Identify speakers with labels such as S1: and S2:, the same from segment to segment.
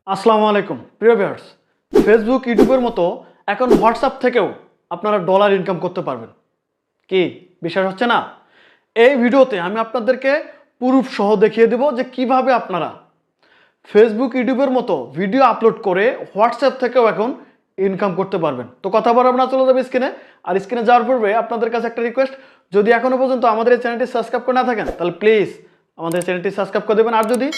S1: আসসালামু আলাইকুম প্রিয় ভিউয়ার্স, ফেসবুক ইউটিউবের মতো এখন হোয়াটসঅ্যাপ থেকেও আপনারা ডলার ইনকাম করতে পারবেন। কি বিশ্বাস হচ্ছে না? এই ভিডিওতে আমি আপনাদেরকে প্রুফ সহ দেখিয়ে দেব যে কিভাবে আপনারা ফেসবুক ইউটিউবের মতো ভিডিও আপলোড করে হোয়াটসঅ্যাপ থেকেও এখন ইনকাম করতে পারবেন। তো কথা বলবো না, চলে যাবে স্ক্রিনে। আর স্ক্রিনে যাওয়ার পূর্বে আপনাদের কাছে একটা রিকোয়েস্ট, যদি এখনো পর্যন্ত আমাদের এই চ্যানেলটি সাবস্ক্রাইব করে না থাকেন তাহলে প্লিজ আমাদের চ্যানেলটি সাবস্ক্রাইব করে দেবেন। আর যদি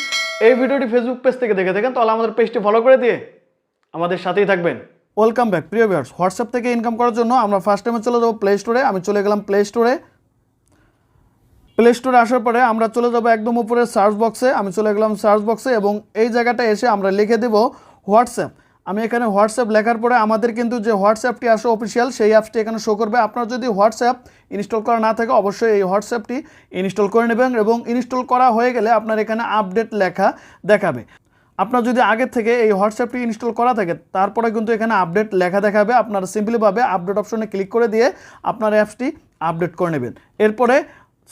S1: এই ভিডিওটি ফেসবুক পেজ থেকে দেখে থাকেন তাহলে আমাদের পেজটি ফলো করে দিয়ে আমাদের সাথেই থাকবেন। ওয়েলকাম ব্যাক প্রিয় ভিউয়ার্স। হোয়াটসঅ্যাপ থেকে ইনকাম করার জন্য আমরা ফার্স্ট টাইমে চলে যাবো প্লে স্টোরে। আমি চলে গেলাম প্লে স্টোরে। প্লে স্টোরে আসার পরে আমরা চলে যাব একদম উপরে সার্চ বক্সে। আমি চলে গেলাম সার্চ বক্সে এবং এই জায়গাটা এসে আমরা লিখে দেব হোয়াটসঅ্যাপ। আমি এখানে হোয়াটসঅ্যাপ লেখার পরে আমাদের কিন্তু যে হোয়াটসঅ্যাপটি আসে অফিসিয়াল, সেই অ্যাপসটি এখানে শো করবে। আপনার যদি হোয়াটসঅ্যাপ ইনস্টল করা না থাকে অবশ্যই এই হোয়াটসঅ্যাপটি ইনস্টল করে নেবেন এবং ইনস্টল করা হয়ে গেলে আপনার এখানে আপডেট লেখা দেখাবে। আপনার যদি আগে থেকে এই হোয়াটসঅ্যাপটি ইনস্টল করা থাকে তারপরে কিন্তু এখানে আপডেট লেখা দেখাবে। আপনারা সিম্পলিভাবে আপডেট অপশনে ক্লিক করে দিয়ে আপনার অ্যাপসটি আপডেট করে নেবেন। এরপরে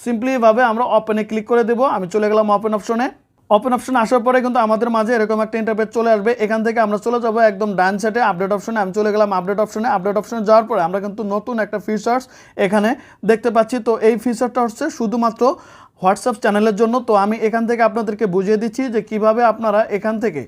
S1: সিম্পলিভাবে আমরা ওপেনে ক্লিক করে দেব। আমি চলে গেলাম ওপেন অপশনে। ওপেন অপশন আসার পরে কিন্তু আমাদের মাঝে এরকম একটা ইন্টারফেস চলে আসবে। এখান থেকে আমরা চলে যাব একদম ডান সাইডে আপডেট অপশনে। আমি চলে গেলাম আপডেট অপশনে। আপডেট অপশনে যাওয়ার পরে আমরা কিন্তু নতুন একটা ফিচার্স এখানে দেখতে পাচ্ছি। তো এই ফিচারটা হচ্ছে শুধুমাত্র হোয়াটসঅ্যাপ চ্যানেলের জন্য। তো আমি এখান থেকে আপনাদেরকে বুঝিয়ে দিচ্ছি যে কিভাবে আপনারা এখান থেকে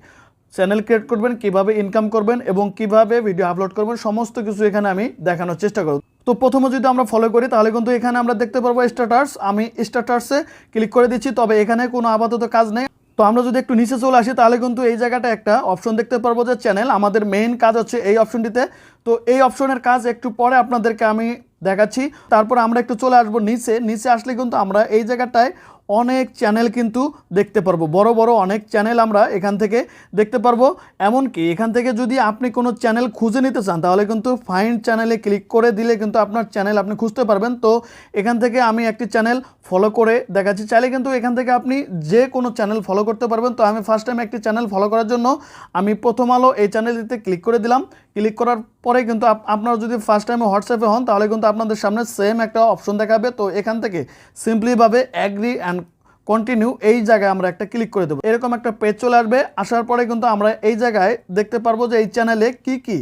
S1: চ্যানেল ক্রিয়েট করবেন, কিভাবে ইনকাম করবেন এবং কিভাবে ভিডিও আপলোড করবেন, সমস্ত কিছু এখানে আমি দেখানোর চেষ্টা করব। তো প্রথমে যদি আমরা ফলো করি তাহলে কিন্তু এখানে আমরা দেখতে পারবো স্ট্যাটাস। আমি স্ট্যাটাসে ক্লিক করে দিচ্ছি, তবে এখানে কোনো আপাতত কাজ নেই। তো আমরা যদি একটু নিচে চলে আসি তাহলে কিন্তু এই জায়গাটা একটা অপশন দেখতে পারবো যে চ্যানেল। আমাদের মেইন কাজ হচ্ছে এই অপশনটিতে। তো এই অপশনের কাজ একটু পরে আপনাদেরকে আমি দেখাচ্ছি। তারপর আমরা একটু চলে আসবো নিচে আসলে কিন্তু আমরা এই জায়গাটায় অনেক চ্যানেল কিন্তু দেখতে পারবো। বড় বড় অনেক চ্যানেল আমরা এখান থেকে দেখতে পারবো। এমনকি এখান থেকে যদি আপনি কোনো চ্যানেল খুঁজে নিতে চান তাহলে কিন্তু ফাইন্ড চ্যানেলে ক্লিক করে দিলে কিন্তু আপনার চ্যানেল আপনি খুঁজতে পারবেন। তো এখান থেকে আমি একটি চ্যানেল ফলো করে দেখাচ্ছি। চাইলে কিন্তু এখান থেকে আপনি যে কোনো চ্যানেল ফলো করতে পারবেন। তো আমি ফার্স্ট টাইম একটি চ্যানেল ফলো করার জন্য আমি প্রথম আলো এই চ্যানেলটিতে ক্লিক করে দিলাম। ক্লিক করার পরে কিন্তু আপনারা যদি ফার্স্ট টাইমে হোয়াটসঅ্যাপে হন তাহলে কিন্তু আপনাদের সামনে সেম একটা অপশন দেখাবে। তো এখান থেকে সিম্পলিভাবে অ্যাগ্রি অ্যান্ড কন্টিনিউ এই জায়গায় আমরা একটা ক্লিক করে দেবো। এরকম একটা পেজ চলে আসবে। আসার পরে কিন্তু আমরা এই জায়গায় দেখতে পারবো যে এই চ্যানেলে কি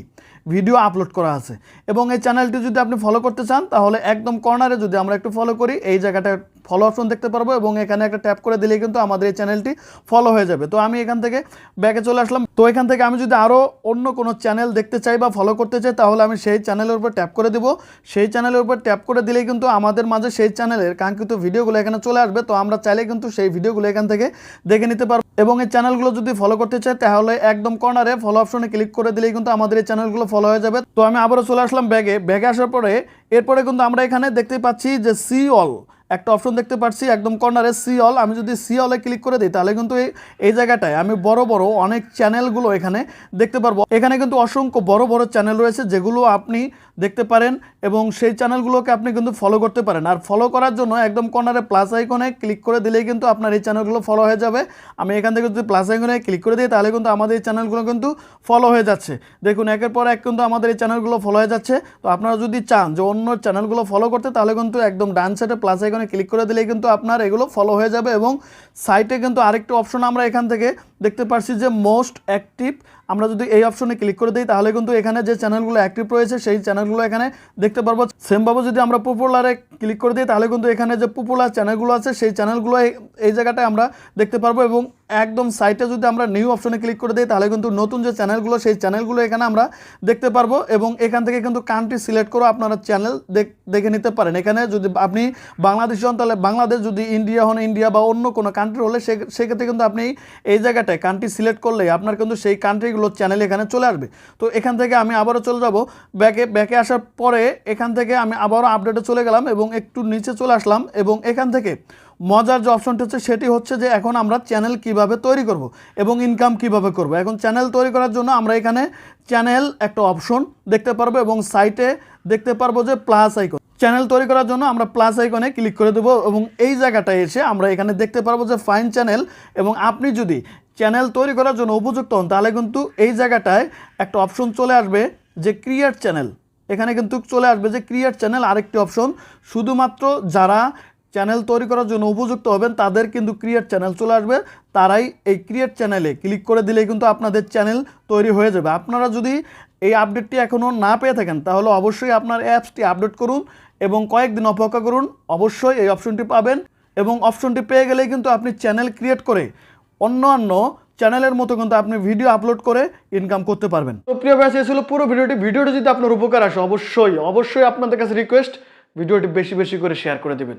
S1: ভিডিও আপলোড করা আছে এবং এই চ্যানেলটি যদি আপনি ফলো করতে চান তাহলে একদম কর্নারে যদি আমরা একটু ফলো করি এই জায়গাটায় ফলো অপশন দেখতে পারবো এবং এখানে একটা ট্যাপ করে দিলেই কিন্তু আমাদের এই চ্যানেলটি ফলো হয়ে যাবে। তো আমি এখান থেকে ব্যাকে চলে আসলাম। তো এখান থেকে আমি যদি আরও অন্য কোনো চ্যানেল দেখতে চাই বা ফলো করতে চাই তাহলে আমি সেই চ্যানেলের উপর ট্যাপ করে দেবো। সেই চ্যানেলের উপর ট্যাপ করে দিলেই কিন্তু আমাদের মাঝে সেই চ্যানেলের কাঙ্ক্ষিত ভিডিওগুলো এখানে চলে আসবে। তো আমরা চাইলে কিন্তু সেই ভিডিওগুলো এখান থেকে দেখে নিতে পারবো এবং এই চ্যানেলগুলো যদি ফলো করতে চাই তাহলে একদম কর্নারে ফলো অপশনে ক্লিক করে দিলেই কিন্তু আমাদের এই চ্যানেলগুলো ফলো হয়ে যাবে। তো আমি আবারও চলে আসলাম ব্যাগে আসার পরে এরপরে কিন্তু আমরা এখানে দেখতে পাচ্ছি যে সি অল একটা অপশন দেখতে পাচ্ছি একদম কর্নারে সি অল। আমি যদি সি অলে ক্লিক করে দিই তাহলে কিন্তু এই জায়গাটায় আমি বড় বড় অনেক চ্যানেলগুলো এখানে দেখতে পারবো। এখানে কিন্তু অসংখ্য বড় বড় চ্যানেল রয়েছে যেগুলো আপনি দেখতে পারেন এবং সেই চ্যানেলগুলোকে আপনি কিন্তু ফলো করতে পারেন। আর ফলো করার জন্য একদম কর্নারে প্লাস আইকনে ক্লিক করে দিলেই কিন্তু আপনার এই চ্যানেলগুলো ফলো হয়ে যাবে। আমি এখান থেকে যদি প্লাস আইকনে ক্লিক করে দিই তাহলে কিন্তু আমাদের এই চ্যানেলগুলো কিন্তু ফলো হয়ে যাচ্ছে। দেখুন একের পর এক কিন্তু আমাদের এই চ্যানেলগুলো ফলো হয়ে যাচ্ছে। তো আপনারা যদি চান যে অন্য চ্যানেলগুলো ফলো করতে তাহলে কিন্তু একদম ডান সাইডে প্লাস আইকনে ক্লিক করে দিলেই কিন্তু আপনার এগুলো ফলো হয়ে যাবে। এবং সাইটে কিন্তু আরেকটা অপশন আমরা এখান থেকে দেখতে পাচ্ছি যে মোস্ট অ্যাক্টিভ। আমরা যদি এই অপশনে ক্লিক করে দিই তাহলে কিন্তু এখানে যে চ্যানেলগুলো অ্যাক্টিভ রয়েছে সেই চ্যানেলগুলো এখানে দেখতে পারবো। সেমভাবে যদি আমরা পপুলারে ক্লিক করে দিই তাহলে কিন্তু এখানে যে পপুলার চ্যানেলগুলো আছে সেই চ্যানেলগুলো এই জায়গাটায় আমরা দেখতে পারবো। এবং একদম সাইটে যদি আমরা নিউ অপশনে ক্লিক করে দিই তাহলে কিন্তু নতুন যে চ্যানেলগুলো সেই চ্যানেলগুলো এখানে আমরা দেখতে পারবো। এবং এখান থেকে কিন্তু কান্ট্রি সিলেক্ট করে আপনারা চ্যানেল দেখে নিতে পারেন। এখানে যদি আপনি বাংলাদেশি হন তাহলে বাংলাদেশ, যদি ইন্ডিয়া হন ইন্ডিয়া বা অন্য কোনো কান্ট্রি হলে সেক্ষেত্রে কিন্তু আপনি এই জায়গাটায় কান্ট্রি সিলেক্ট করলেই আপনার কিন্তু সেই কান্ট্রিগুলোর চ্যানেল এখানে চলে আসবে। তো এখান থেকে আমি আবারও চলে যাব ব্যাকে আসার পরে এখান থেকে আমি আবারও আপডেটে চলে গেলাম এবং একটু নিচে চলে আসলাম। এবং এখান থেকে মজার যে অপশনটি হচ্ছে সেটি হচ্ছে যে এখন আমরা চ্যানেল কিভাবে তৈরি করব এবং ইনকাম কিভাবে করব। এখন চ্যানেল তৈরি করার জন্য আমরা এখানে চ্যানেল একটা অপশন দেখতে পারবো এবং সাইটে দেখতে পারবো যে প্লাস আইকন। চ্যানেল তৈরি করার জন্য আমরা প্লাস আইকনে ক্লিক করে দেবো এবং এই জায়গাটায় এসে আমরা এখানে দেখতে পারবো যে ফাইন চ্যানেল। এবং আপনি যদি চ্যানেল তৈরি করার জন্য উপযুক্ত হন তাহলে কিন্তু এই জায়গাটায় একটা অপশন চলে আসবে যে ক্রিয়েট চ্যানেল। এখানে কিন্তু চলে আসবে যে ক্রিয়েট চ্যানেল আরেকটি অপশন। শুধুমাত্র যারা চ্যানেল তৈরি করার জন্য উপযুক্ত হবেন তাদের কিন্তু ক্রিয়েট চ্যানেল চলে আসবে। তারাই এই ক্রিয়েট চ্যানেলে ক্লিক করে দিলেই কিন্তু আপনাদের চ্যানেল তৈরি হয়ে যাবে। আপনারা যদি এই আপডেটটি এখনও না পেয়ে থাকেন তাহলে অবশ্যই আপনার অ্যাপসটি আপডেট করুন এবং কয়েকদিন অপেক্ষা করুন, অবশ্যই এই অপশনটি পাবেন এবং অপশনটি পেয়ে গেলেই কিন্তু আপনি চ্যানেল ক্রিয়েট করে অন্যান্য চ্যানেলের মতো কিন্তু আপনি ভিডিও আপলোড করে ইনকাম করতে পারবেন। তো প্রিয় ভাই, এই ছিল পুরো ভিডিওটি যদি আপনার উপকার আসে অবশ্যই আপনাদের কাছে রিকোয়েস্ট ভিডিওটি বেশি বেশি করে শেয়ার করে দিবেন।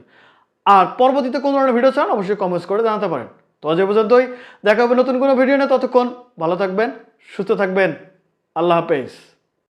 S1: আর পরবর্তীতে কোন ধরনের ভিডিও চান অবশ্যই কমেন্টস করে জানাতে পারেন। তো আজ এই পর্যন্তই, দেখা হবে নতুন কোনো ভিডিও নিয়ে। ততক্ষণ ভালো থাকবেন, সুস্থ থাকবেন। আল্লাহ হাফেজ।